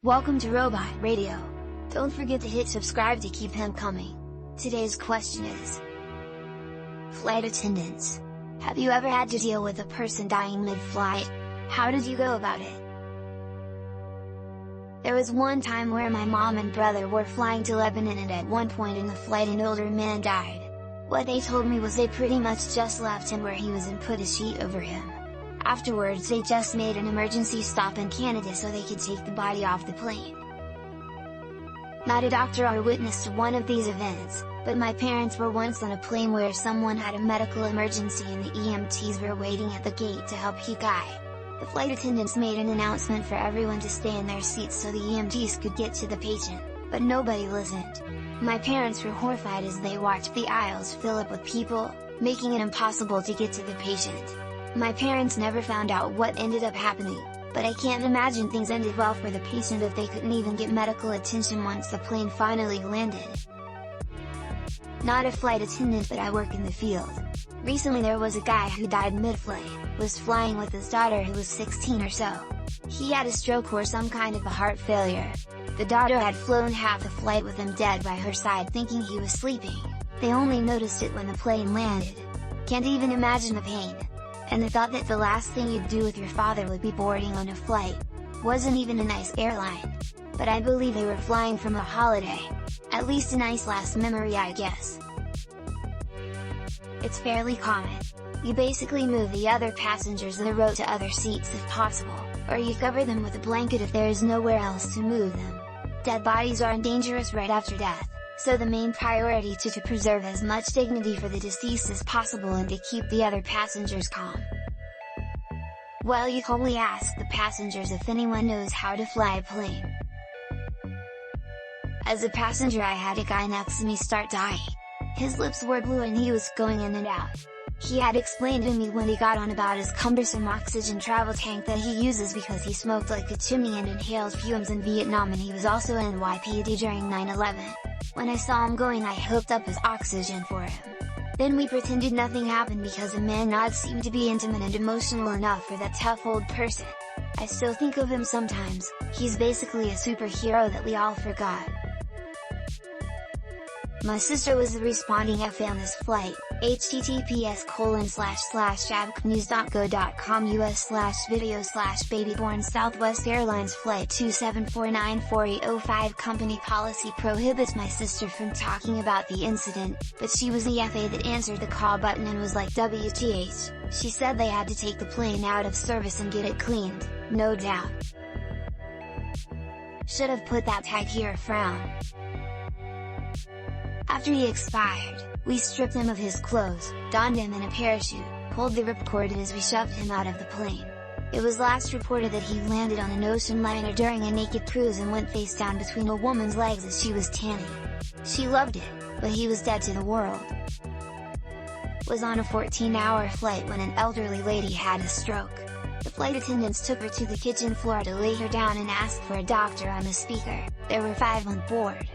Welcome to Robot Radio. Don't forget to hit subscribe to keep them coming. Today's question is: flight attendants. Have you ever had to deal with a person dying mid-flight? How did you go about it? There was one time where my mom and brother were flying to Lebanon, and at one point in the flight an older man died. What they told me was they pretty much just left him where he was and put a sheet over him. Afterwards they just made an emergency stop in Canada so they could take the body off the plane. Not a doctor or witness to one of these events, but my parents were once on a plane where someone had a medical emergency and the EMTs were waiting at the gate to help the guy. The flight attendants made an announcement for everyone to stay in their seats so the EMTs could get to the patient, but nobody listened. My parents were horrified as they watched the aisles fill up with people, making it impossible to get to the patient. My parents never found out what ended up happening, but I can't imagine things ended well for the patient if they couldn't even get medical attention once the plane finally landed. Not a flight attendant, but I work in the field. Recently there was a guy who died mid-flight, was flying with his daughter who was 16 or so. He had a stroke or some kind of a heart failure. The daughter had flown half the flight with him dead by her side thinking he was sleeping. They only noticed it when the plane landed. Can't even imagine the pain. And the thought that the last thing you'd do with your father would be boarding on a flight. Wasn't even a nice airline. But I believe they were flying from a holiday. At least a nice last memory, I guess. It's fairly common. You basically move the other passengers the row to other seats if possible, or you cover them with a blanket if there is nowhere else to move them. Dead bodies are dangerous right after death, so the main priority is to preserve as much dignity for the deceased as possible and to keep the other passengers calm. Well, you probably ask the passengers if anyone knows how to fly a plane. As a passenger, I had a guy next to me start dying. His lips were blue and he was going in and out. He had explained to me when he got on about his cumbersome oxygen travel tank that he uses because he smoked like a chimney and inhaled fumes in Vietnam, and he was also in NYPD during 9/11. When I saw him going, I hooked up his oxygen for him. Then we pretended nothing happened because the man not seemed to be intimate and emotional enough for that tough old person. I still think of him sometimes. He's basically a superhero that we all forgot. My sister was the responding FA on this flight. https://abcnews.go.com US/video/babyborn Southwest Airlines Flight 27494E05 Company policy prohibits my sister from talking about the incident, but she was the FA that answered the call button and was like, WTH, she said they had to take the plane out of service and get it cleaned, no doubt. Should have put that tag here, frown. After he expired, we stripped him of his clothes, donned him in a parachute, pulled the ripcord as we shoved him out of the plane. It was last reported that he landed on an ocean liner during a naked cruise and went face down between a woman's legs as she was tanning. She loved it, but he was dead to the world. Was on a 14-hour flight when an elderly lady had a stroke. The flight attendants took her to the kitchen floor to lay her down and asked for a doctor on the speaker. There were 5 on board.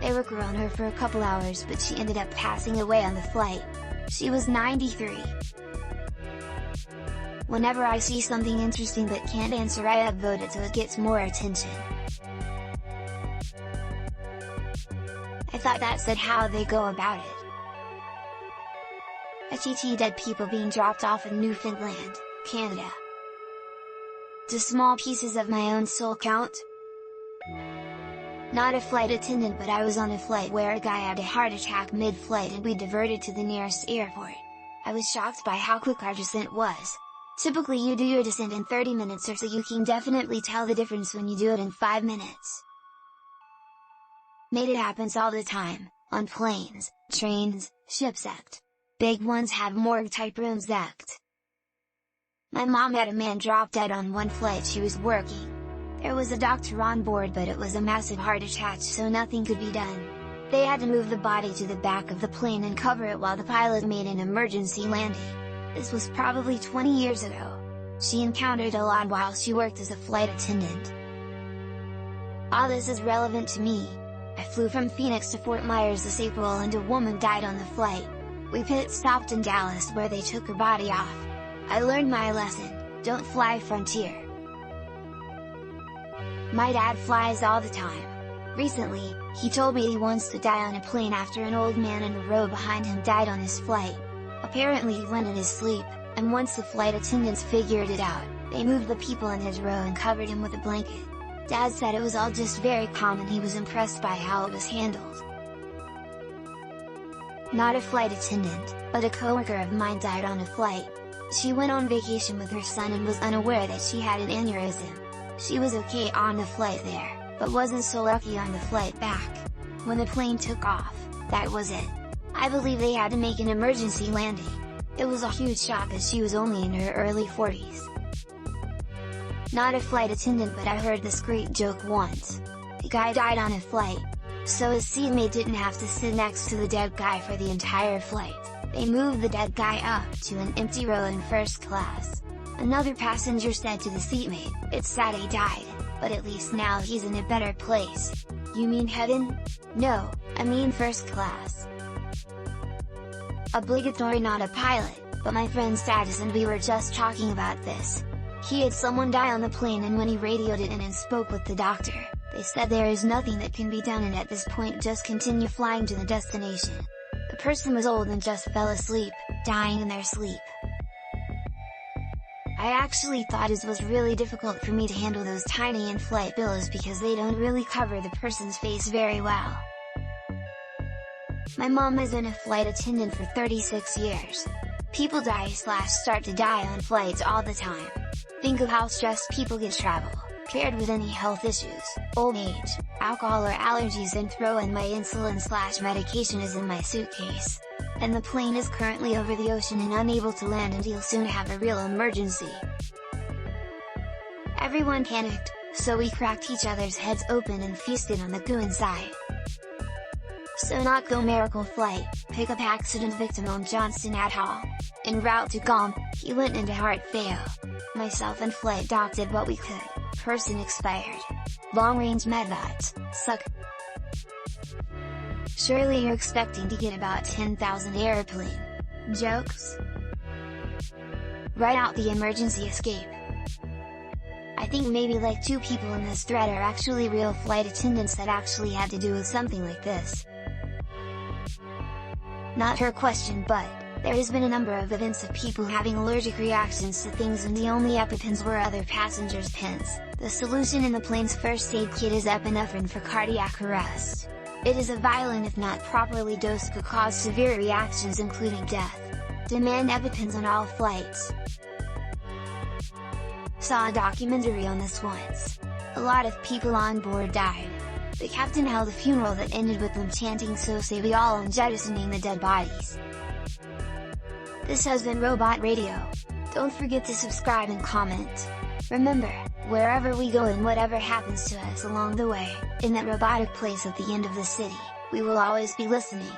They worked on her for a couple hours, but she ended up passing away on the flight. She was 93. Whenever I see something interesting but can't answer, I upvote it so it gets more attention. I thought that said how they go about it. HET dead people being dropped off in Newfoundland, Canada. Do small pieces of my own soul count? Not a flight attendant, but I was on a flight where a guy had a heart attack mid-flight and we diverted to the nearest airport. I was shocked by how quick our descent was. Typically you do your descent in 30 minutes or so. You can definitely tell the difference when you do it in 5 minutes. Made it happens all the time, on planes, trains, ships act. Big ones have morgue-type rooms act. My mom had a man drop dead on one flight she was working. There was a doctor on board, but it was a massive heart attack, so nothing could be done. They had to move the body to the back of the plane and cover it while the pilot made an emergency landing. This was probably 20 years ago. She encountered a lot while she worked as a flight attendant. All this is relevant to me. I flew from Phoenix to Fort Myers this April and a woman died on the flight. We pit stopped in Dallas where they took her body off. I learned my lesson, don't fly Frontier. My dad flies all the time. Recently, he told me he wants to die on a plane after an old man in the row behind him died on his flight. Apparently he went in his sleep, and once the flight attendants figured it out, they moved the people in his row and covered him with a blanket. Dad said it was all just very calm and he was impressed by how it was handled. Not a flight attendant, but a coworker of mine died on a flight. She went on vacation with her son and was unaware that she had an aneurysm. She was okay on the flight there, but wasn't so lucky on the flight back. When the plane took off, that was it. I believe they had to make an emergency landing. It was a huge shock as she was only in her early 40s. Not a flight attendant, but I heard this great joke once. A guy died on a flight, so his seatmate didn't have to sit next to the dead guy for the entire flight. They moved the dead guy up to an empty row in first class. Another passenger said to the seatmate, "It's sad he died, but at least now he's in a better place." "You mean heaven?" "No, I mean first class." Obligatory, not a pilot, but my friend's status, and we were just talking about this. He had someone die on the plane, and when he radioed it in and spoke with the doctor, they said there is nothing that can be done and at this point just continue flying to the destination. The person was old and just fell asleep, dying in their sleep. I actually thought it was really difficult for me to handle those tiny in-flight bills because they don't really cover the person's face very well. My mom has been a flight attendant for 36 years. People die/start to die on flights all the time. Think of how stressed people get travel, paired with any health issues, old age, alcohol or allergies, and throw in my insulin/medication is in my suitcase. And the plane is currently over the ocean and unable to land, and he'll soon have a real emergency. Everyone panicked, so we cracked each other's heads open and feasted on the goo inside. So not go miracle flight, pickup accident victim on Johnston at Hall. En route to Guam, he went into heart fail. Myself and flight doc did what we could, person expired. Long range medvads, suck. Surely you're expecting to get about 10,000 airplane jokes? Write out the emergency escape. I think maybe like 2 people in this thread are actually real flight attendants that actually had to do with something like this. Not her question, but there has been a number of events of people having allergic reactions to things, and the only EpiPens were other passengers' pens. The solution in the plane's first aid kit is epinephrine for cardiac arrest. It is a violent, if not properly dosed, could cause severe reactions including death. Demand EpiPens on all flights. Saw a documentary on this once. A lot of people on board died. The captain held a funeral that ended with them chanting "So say we all" and jettisoning the dead bodies. This has been Robot Radio. Don't forget to subscribe and comment. Remember, wherever we go and whatever happens to us along the way, in that robotic place at the end of the city, we will always be listening.